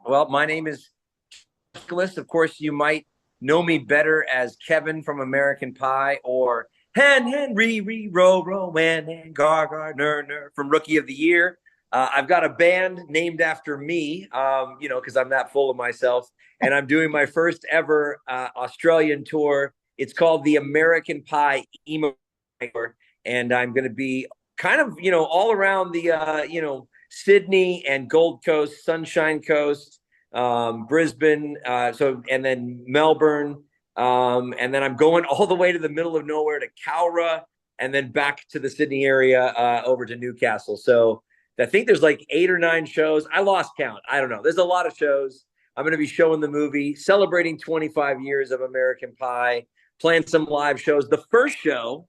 Well, my name is Nicholas. Of course, you might know me better as Kevin from American Pie or Henry, Row, and Gar, Ner from Rookie of the Year. I've got a band named after me, because I'm that full of myself. And I'm doing my first ever Australian tour. It's called the American Pie Emo Night. And I'm going to be kind of, all around the, Sydney and Gold Coast, Sunshine Coast, Brisbane, and then Melbourne, and then I'm going all the way to the middle of nowhere to Cowra, and then back to the Sydney area over to Newcastle. So I think there's like 8 or 9 shows. I lost count. I don't know. There's a lot of shows. I'm going to be showing the movie, celebrating 25 years of American Pie, playing some live shows. The first show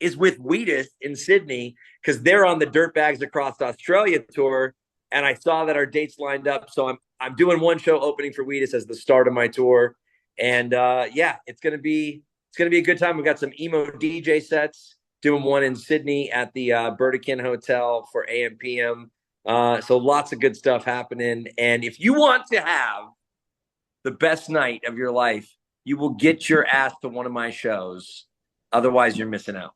is with Wheatus in Sydney because they're on the Dirtbags Across Australia tour, and I saw that our dates lined up. So I'm doing one show opening for Wheatus as the start of my tour, and it's gonna be a good time. We've got some emo DJ sets. Doing one in Sydney at the Burdekin Hotel for AM/PM. So lots of good stuff happening. And if you want to have the best night of your life, you will get your ass to one of my shows. Otherwise, you're missing out.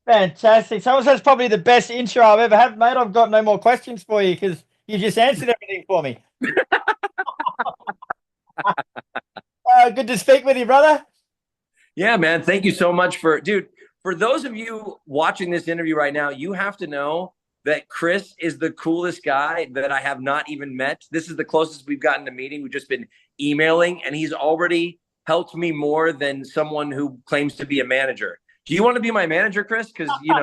Fantastic. Someone says probably the best intro I've ever had, mate. I've got no more questions for you because you just answered everything for me. Good to speak with you, brother. Yeah, man. Thank you so much for those of you watching this interview right now, you have to know that Kris is the coolest guy that I have not even met. This is the closest we've gotten to meeting. We've just been emailing, and he's already helped me more than someone who claims to be a manager. Do you want to be my manager, Kris? Because, you've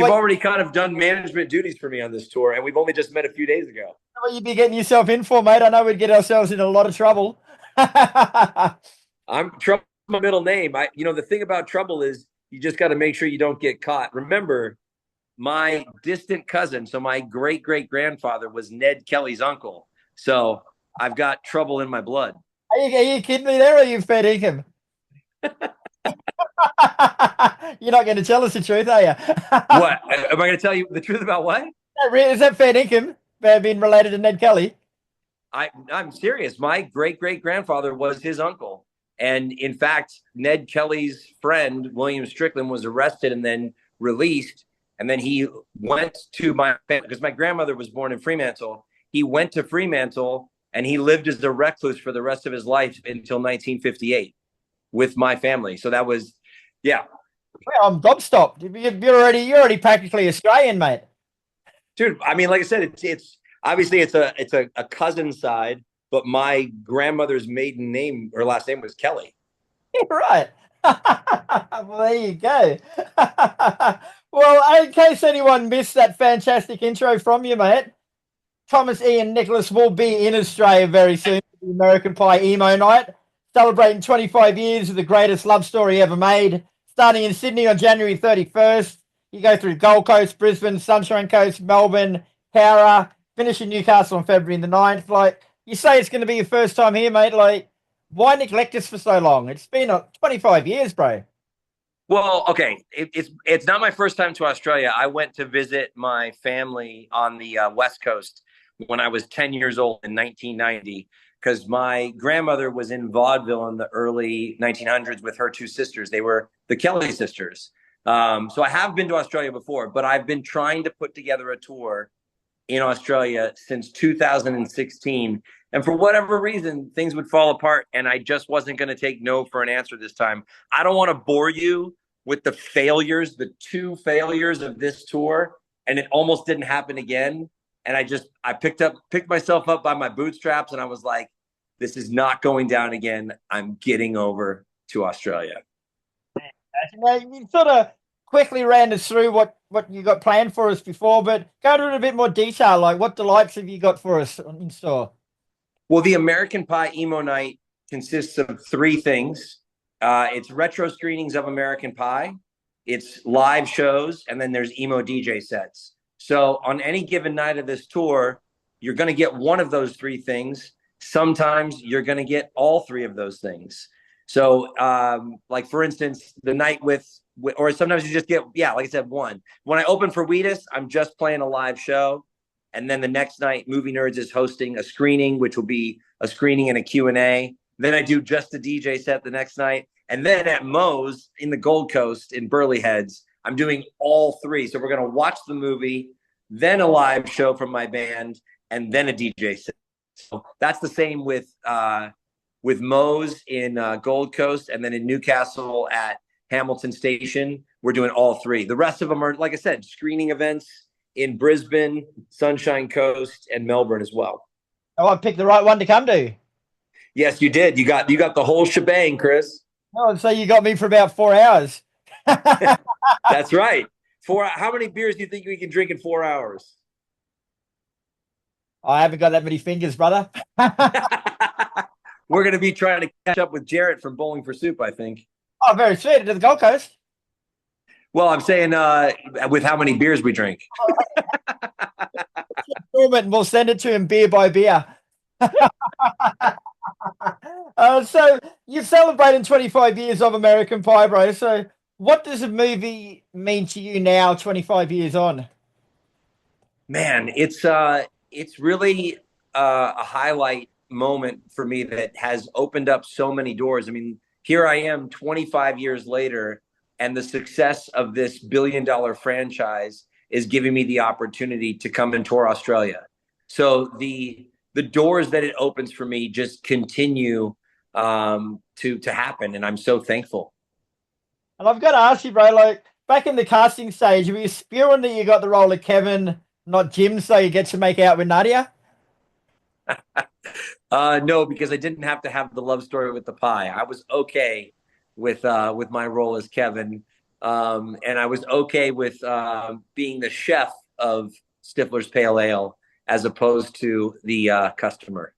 already kind of done management duties for me on this tour, and we've only just met a few days ago. What you'd be getting yourself in for, mate? I know we'd get ourselves in a lot of trouble. I'm Trouble, my middle name. The thing about Trouble is you just got to make sure you don't get caught. Remember, my distant cousin, so my great-great-grandfather was Ned Kelly's uncle. So I've got trouble in my blood. Are you kidding me there, or are you fair dinkum? You're not going to tell us the truth, are you? What? Am I going to tell you the truth about what? Is that fair dinkum being related to Ned Kelly? I'm serious. My great-great-grandfather was his uncle. And in fact, Ned Kelly's friend, William Strickland, was arrested and then released. And then he went to my family because my grandmother was born in Fremantle. He went to Fremantle and he lived as a recluse for the rest of his life until 1958 with my family. So that was, yeah. Well, I'm gobstopped. You're already practically Australian, mate. Dude, I mean, like I said, it's obviously it's a cousin side, but my grandmother's maiden name or last name was Kelly. Yeah, right. Well, there you go. Well, in case anyone missed that fantastic intro from you, mate, Thomas, Ian, Nicholas will be in Australia very soon for the American Pie Emo Night, celebrating 25 years of the greatest love story ever made. Starting in Sydney on January 31st, you go through Gold Coast, Brisbane, Sunshine Coast, Melbourne, Cowra, finish in Newcastle on February the 9th. Like, you say it's going to be your first time here, mate. Like, why neglect us for so long? It's been 25 years, bro. Well, okay, it's not my first time to Australia. I went to visit my family on the West Coast when I was 10 years old in 1990 because my grandmother was in vaudeville in the early 1900s with her 2 sisters. They were the Kelly sisters. So I have been to Australia before, but I've been trying to put together a tour in Australia since 2016. And for whatever reason, things would fall apart, and I just wasn't going to take no for an answer this time. I don't want to bore you with the 2 failures of this tour, and it almost didn't happen again. And I picked myself up by my bootstraps, and I was like, this is not going down again. I'm getting over to Australia. You sort of quickly ran us through what you got planned for us before, but go into a bit more detail. Like, what delights have you got for us in store? Well, the American Pie Emo Night consists of 3 things. It's retro screenings of American Pie, it's live shows, and then there's emo DJ sets. So on any given night of this tour, you're going to get one of those 3 things. Sometimes you're going to get all 3 of those things. So like, for instance, the night or sometimes you just get, like I said, one. When I open for Wheatus, I'm just playing a live show. And then the next night, Movie Nerds is hosting a screening, which will be a screening and a Q&A. Then I do just a DJ set the next night. And then at Moe's in the Gold Coast in Burley Heads, I'm doing all three. So we're going to watch the movie, then a live show from my band, and then a DJ set. So that's the same with Moe's in Gold Coast, and then in Newcastle at Hamilton Station. We're doing all three. The rest of them are, like I said, screening events in Brisbane, Sunshine Coast, and Melbourne as well. Oh, I picked the right one to come to. Yes, you did. You got the whole shebang, Kris. Oh, so you got me for about 4 hours. That's right. How many beers do you think we can drink in 4 hours? I haven't got that many fingers, brother. We're going to be trying to catch up with Jarrett from Bowling for Soup, I think. Oh, very sweet. To the Gold Coast. Well, I'm saying with how many beers we drink. And we'll send it to him beer by beer. So you're celebrating 25 years of American Pie, bro. So what does a movie mean to you now, 25 years on? Man, it's really a highlight moment for me that has opened up so many doors. I mean, here I am 25 years later, and the success of this billion-dollar franchise is giving me the opportunity to come and tour Australia. So the doors that it opens for me just continue to happen, and I'm so thankful. And I've got to ask you, bro, like back in the casting stage, were you spewing that you got the role of Kevin, not Jim, so you get to make out with Nadia? No, because I didn't have to have the love story with the pie. I was okay with my role as Kevin, and I was okay with being the chef of Stifler's Pale Ale as opposed to the customer.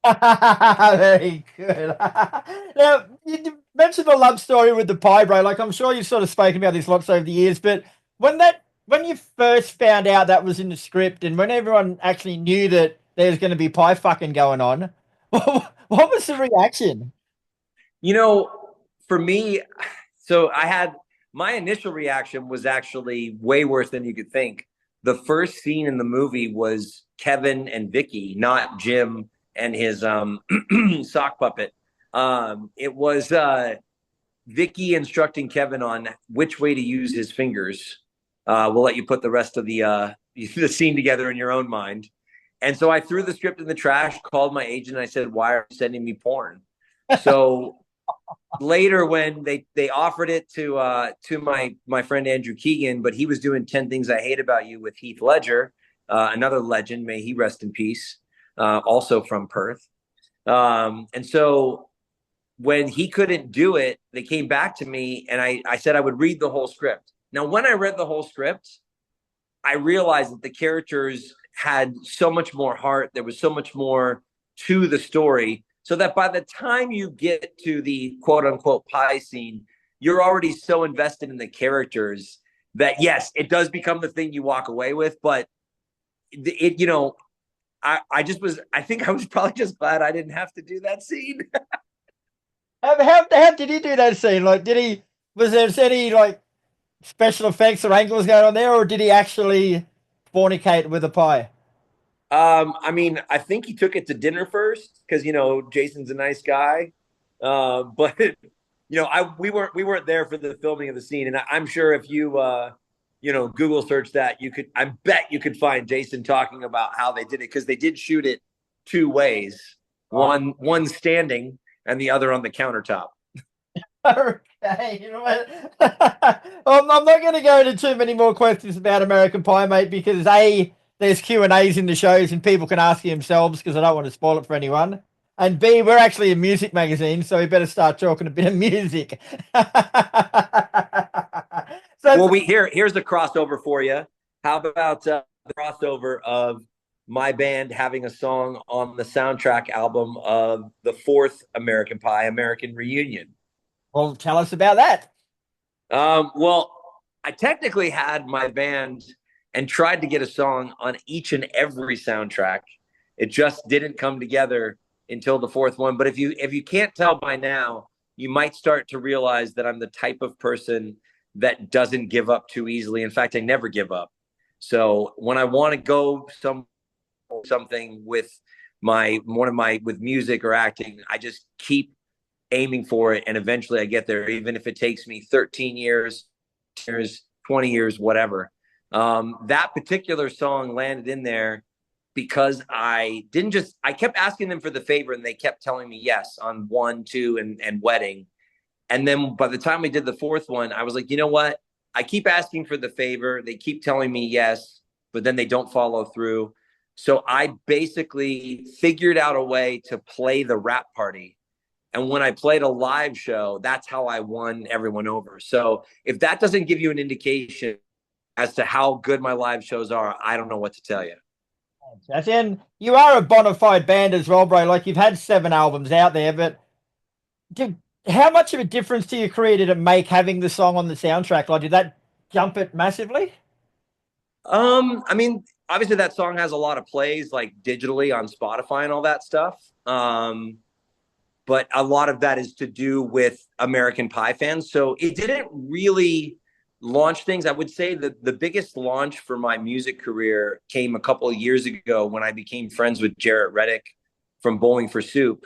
Very good. Now, you mentioned the love story with the pie, bro. Like, I'm sure you've sort of spoken about this lots over the years, but when you first found out that was in the script and when everyone actually knew that there's going to be pie fucking going on, what was the reaction? You know, for me, so my initial reaction was actually way worse than you could think. The first scene in the movie was Kevin and Vicky, not Jim and his sock puppet. It was Vicky instructing Kevin on which way to use his fingers. We'll let you put the rest of the scene together in your own mind. And so I threw the script in the trash, called my agent, and I said, "Why are you sending me porn?" So later, when they offered it to my friend Andrew Keegan, but he was doing 10 Things I Hate About You with Heath Ledger, another legend, may he rest in peace, also from Perth. And so when he couldn't do it, they came back to me, and I said I would read the whole script. Now, when I read the whole script, I realized that the characters had so much more heart. There was so much more to the story, so that by the time you get to the quote unquote pie scene, you're already so invested in the characters that yes, it does become the thing you walk away with. But I think I was probably just glad I didn't have to do that scene. How did he do that scene? Like, was there any like special effects or angles going on there, or did he actually fornicate with a pie? I mean, I think he took it to dinner first because Jason's a nice guy, but we weren't there for the filming of the scene, and I'm sure if you Google search that, I bet you could find Jason talking about how they did it, because they did shoot it two ways, one standing and the other on the countertop. Okay, you know what? I'm not going to go into too many more questions about American Pie, mate, because there's Q&As in the shows and people can ask themselves, because I don't want to spoil it for anyone. And B, we're actually a music magazine, so we better start talking a bit of music. Well, here's the crossover for you. How about the crossover of my band having a song on the soundtrack album of the fourth American Pie, American Reunion? Well, tell us about that. Well, I technically had my band and tried to get a song on each and every soundtrack. It just didn't come together until the fourth one. But if you can't tell by now, you might start to realize that I'm the type of person that doesn't give up too easily. In fact, I never give up. So when I want to go somewhere something with with music or acting, I just keep aiming for it, and eventually I get there, even if it takes me 13 years, 20 years, whatever. That particular song landed in there because I kept asking them for the favor, and they kept telling me yes on one, two, and wedding. And then by the time we did the fourth one, I was like, you know what? I keep asking for the favor. They keep telling me yes, but then they don't follow through. So I basically figured out a way to play the rap party. And when I played a live show, that's how I won everyone over. So if that doesn't give you an indication as to how good my live shows are, I don't know what to tell you. And you are a bona fide band as well, bro. Like you've had 7 albums out there, but how much of a difference to your career did it make having the song on the soundtrack? Like, did that jump it massively? I mean, obviously that song has a lot of plays like digitally on Spotify and all that stuff. But a lot of that is to do with American Pie fans. So it didn't really launch things. I would say that the biggest launch for my music career came a couple of years ago when I became friends with Jarrett Reddick from Bowling for Soup.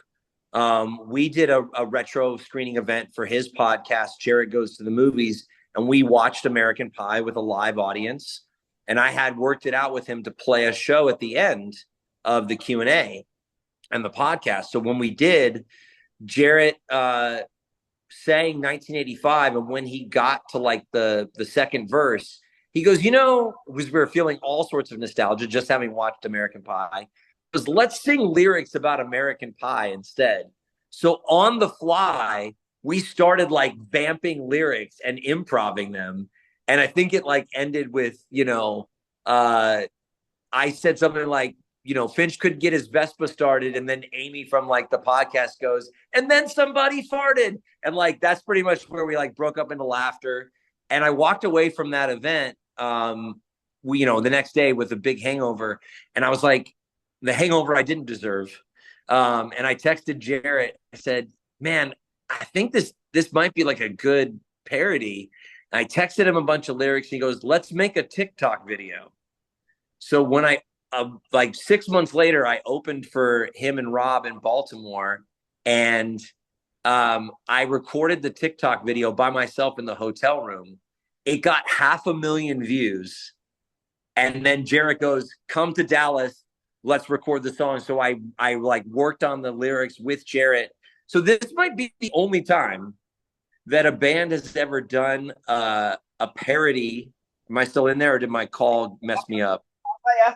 We did a retro screening event for his podcast, Jarrett Goes to the Movies, and we watched American Pie with a live audience. And I had worked it out with him to play a show at the end of the Q&A and the podcast. So when we did, Jarrett sang 1985, and when he got to like the second verse, he goes, you know, because we were feeling all sorts of nostalgia just having watched American Pie, was let's sing lyrics about American Pie instead. So on the fly, we started like vamping lyrics and improving them. And I think it like ended with, I said something like, Finch could get his Vespa started. And then Amy from like the podcast goes, and then somebody farted. And like, that's pretty much where we like broke up into laughter. And I walked away from that event, the next day with a big hangover. And I was like, the hangover I didn't deserve. And I texted Jarrett. I said, man, I think this might be like a good parody. And I texted him a bunch of lyrics. He goes, let's make a TikTok video. So when like 6 months later, I opened for him and Rob in Baltimore, and I recorded the TikTok video by myself in the hotel room. It got 500,000 views. And then Jarrett goes, come to Dallas. Let's record the song. So I like worked on the lyrics with Jarrett. So this might be the only time that a band has ever done a parody. Am I still in there, or did my call mess me up? Oh, yeah.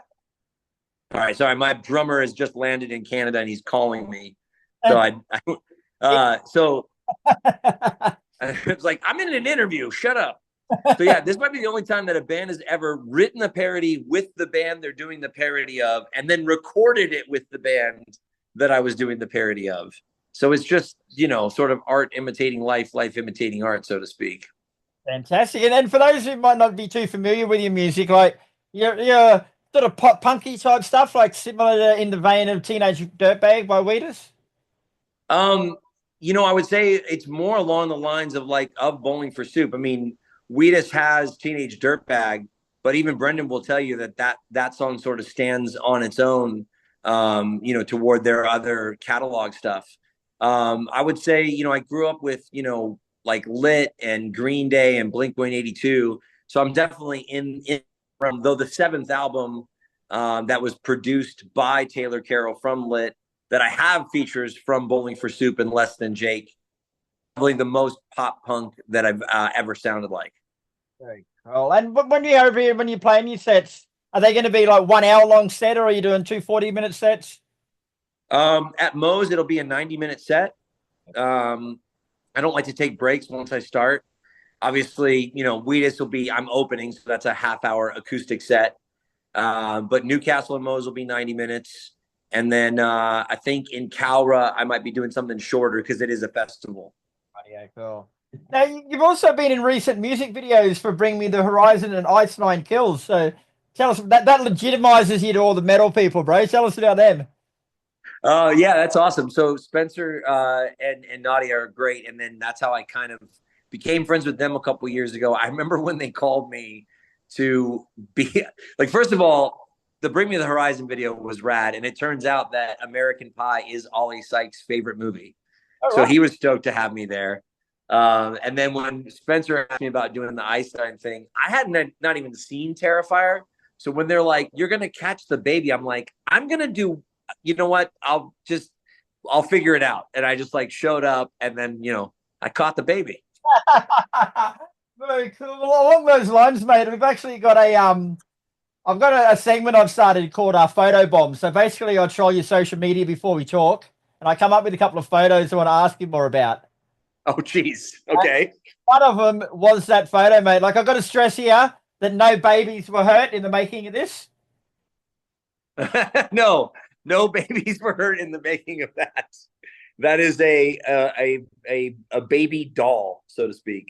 All right, sorry. My drummer has just landed in Canada and he's calling me. So it's like, I'm in an interview. Shut up. So yeah, this might be the only time that a band has ever written a parody with the band they're doing the parody of, and then recorded it with the band that I was doing the parody of. So it's just, sort of art imitating life, life imitating art, so to speak. Fantastic. And then for those who might not be too familiar with your music, like you're sort of pop punky type stuff, like similar in the vein of Teenage Dirtbag by Wheatus? I would say it's more along the lines of Bowling for Soup. I mean, Wheatus has Teenage Dirtbag, but even Brendan will tell you that song sort of stands on its own, toward their other catalog stuff. I would say, I grew up with, like Lit and Green Day and Blink-182. So I'm definitely in from, though the seventh album that was produced by Taylor Carroll from Lit, that I have features from Bowling for Soup and Less Than Jake. Probably the most pop punk that I've ever sounded like. Very cool. And when you're over here, when you're playing your sets, are they going to be like 1 hour long set, or are you doing 2 40-minute sets? At Moe's, it'll be a 90-minute set. I don't like to take breaks once I start. Obviously, Wheatus will be, I'm opening, so that's a half-hour acoustic set. But Newcastle and Moe's will be 90 minutes. And then I think in Cowra, I might be doing something shorter because it is a festival. Yeah, cool. Now, you've also been in recent music videos for Bring Me the Horizon and Ice Nine Kills. So tell us, that legitimizes you to all the metal people, bro. Tell us about them. Oh, yeah, that's awesome. So Spencer and Nadia are great. And then that's how I kind of became friends with them a couple years ago. I remember when they called me to be like, first of all, the Bring Me the Horizon video was rad, and it turns out that American Pie is Ollie Sykes' favorite movie. All So right. he was stoked to have me there. And then when Spencer asked me about doing the Einstein thing, I hadn't not even seen Terrifier. So when they're like, "You're gonna catch the baby," I'm like, "I'm gonna do. You know what? I'll figure it out." And I just like showed up, and then I caught the baby. Very cool. Well, along those lines, mate, we've actually got I've got a segment I've started called Photo Bomb. So basically, I troll your social media before we talk, and I come up with a couple of photos I want to ask you more about. Oh, geez. And Okay. one of them was that photo, mate. Like, I've got to stress here that no babies were hurt in the making of this. No, no babies were hurt in the making of that. That is a baby doll, so to speak.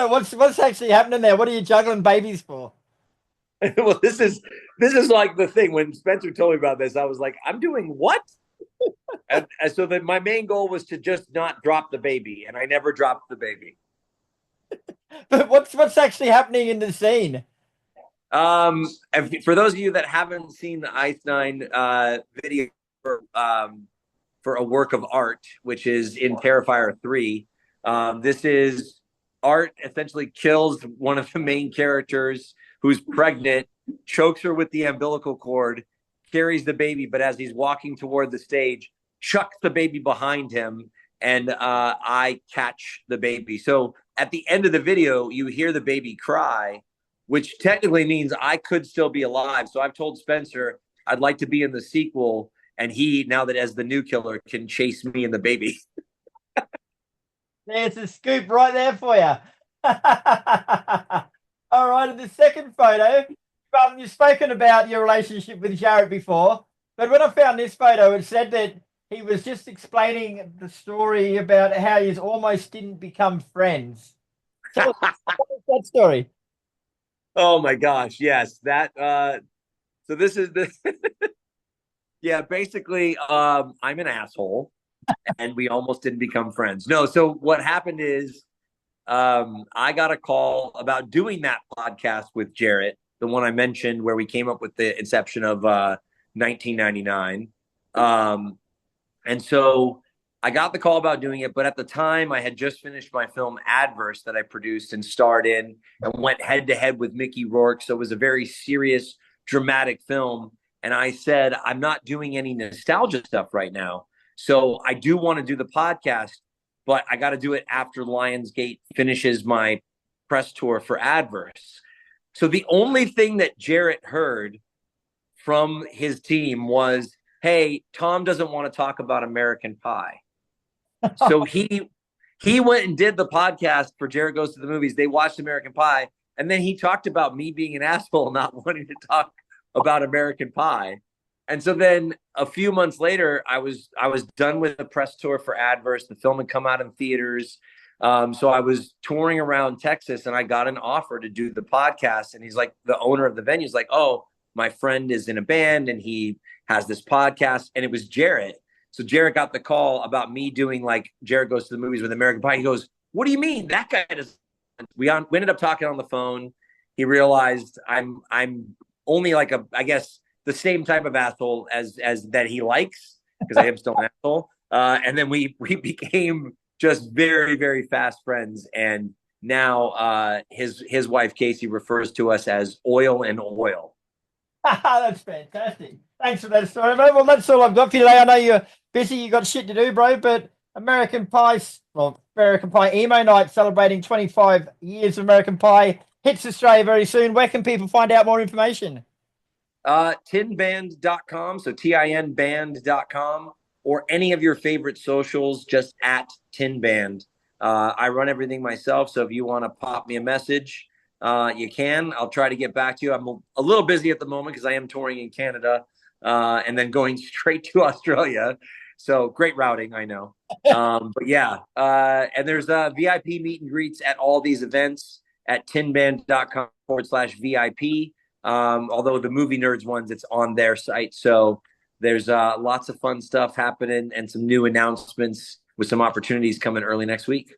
So what's actually happening there? What are you juggling babies for? Well, this is like the thing. When Spencer told me about this, I was like, "I'm doing what?" And so that my main goal was to just not drop the baby, and I never dropped the baby. But what's actually happening in the scene? For those of you that haven't seen the Ice Nine video for a work of art, which is in Terrifier 3, this is Art essentially kills one of the main characters who's pregnant, chokes her with the umbilical cord, carries the baby, but as he's walking toward the stage, chucks the baby behind him, and I catch the baby. So at the end of the video, you hear the baby cry, which technically means I could still be alive. So I've told Spencer I'd like to be in the sequel, and he, now that as the new killer, can chase me and the baby. There's a scoop right there for you. All right, and the second photo, you've spoken about your relationship with Jared before, but when I found this photo, it said that he was just explaining the story about how you almost didn't become friends. Tell us that story. Oh my gosh, yes. That so this is the yeah, basically I'm an asshole and we almost didn't become friends. No, so what happened is I got a call about doing that podcast with Jarrett, the one I mentioned where we came up with the inception of 1999. And so I got the call about doing it, but at the time I had just finished my film Adverse that I produced and starred in and went head to head with Mickey Rourke. So it was a very serious, dramatic film. And I said, I'm not doing any nostalgia stuff right now. So I do want to do the podcast, but I got to do it after Lionsgate finishes my press tour for Adverse. So the only thing that Jarrett heard from his team was, "Hey, Tom doesn't want to talk about American Pie." So he went and did the podcast for Jared Goes to the Movies. They watched American Pie, and then he talked about me being an asshole, not wanting to talk about American Pie. And so then a few months later, I was done with the press tour for Adverse. The film had come out in theaters. So I was touring around Texas, and I got an offer to do the podcast. And he's like, the owner of the venue is like, "Oh, my friend is in a band, and he has this podcast." And it was Jarrett. So Jarrett got the call about me doing like Jared Goes to the Movies with American Pie. He goes, "What do you mean? That guy does." We ended up talking on the phone. He realized I'm only like I guess the same type of asshole as that he likes, because I am still an asshole. And then we became just very, very fast friends. And now his wife Casey refers to us as Oil and Oil. That's fantastic. Thanks for that story, mate. Well, that's all I've got for you today. I know you're busy, you got shit to do, bro, but American Pie, well, American Pie Emo Night celebrating 25 years of American Pie hits Australia very soon. Where can people find out more information? Tinband.com, so tinband.com, or any of your favorite socials, just at Tinband. I run everything myself, so if you want to pop me a message, you can. I'll try to get back to you. I'm a little busy at the moment because I am touring in Canada and then going straight to Australia. So great routing, I know. But yeah, and there's VIP meet and greets at all these events at tinband.com/VIP. Although the Movie Nerds ones, it's on their site. So there's lots of fun stuff happening and some new announcements with some opportunities coming early next week.